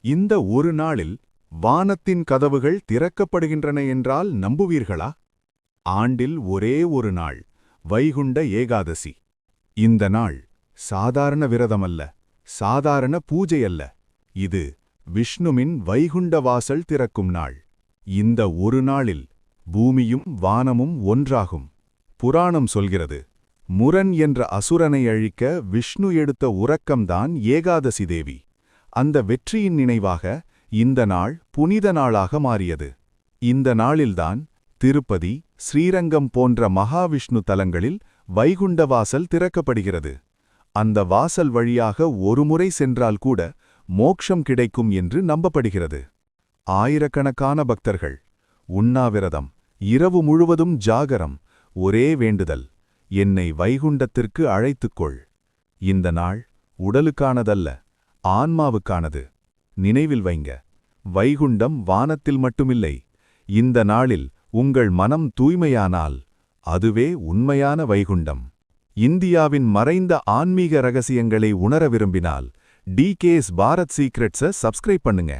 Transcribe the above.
இந்த ஒரு நாளில் வானத்தின் கதவுகள் திறக்கப்படுகின்றன என்றால் நம்புவீர்களா? ஆண்டில் ஒரே ஒரு நாள், வைகுண்ட ஏகாதசி. இந்த நாள் சாதாரண விரதமல்ல, சாதாரண பூஜையல்ல. இது விஷ்ணுவின் வைகுண்ட வாசல் திறக்கும் நாள். இந்த ஒரு நாளில் பூமியும் வானமும் ஒன்றாகும். புராணம் சொல்கிறது, முரன் என்ற அசுரனை அழிக்க விஷ்ணு எடுத்த உறக்கம்தான் ஏகாதசி தேவி. அந்த வெற்றியின் நினைவாக இந்த நாள் புனித நாளாக மாறியது. இந்த நாளில்தான் திருப்பதி, ஸ்ரீரங்கம் போன்ற மகாவிஷ்ணு தலங்களில் வைகுண்ட வாசல் திறக்கப்படுகிறது. அந்த வாசல் வழியாக ஒருமுறை சென்றால் கூட மோக்ஷம் கிடைக்கும் என்று நம்பப்படுகிறது. ஆயிரக்கணக்கான பக்தர்கள் உண்ணாவிரதம், இரவு முழுவதும் ஜாகரம், ஒரே வேண்டுதல், என்னை வைகுண்டத்திற்கு அழைத்துக்கொள். இந்த நாள் உடலுக்கானதல்ல, ஆன்மாவுக்கானது. நினைவில் வைங்க, வைகுண்டம் வானத்தில் மட்டுமில்லை. இந்த நாளில் உங்கள் மனம் தூய்மையானால் அதுவே உண்மையான வைகுண்டம். இந்தியாவின் மறைந்த ஆன்மீக ரகசியங்களை உணர விரும்பினால் டிகேஎஸ் பாரத் சீக்ரெட்ஸை சப்ஸ்கிரைப் பண்ணுங்க.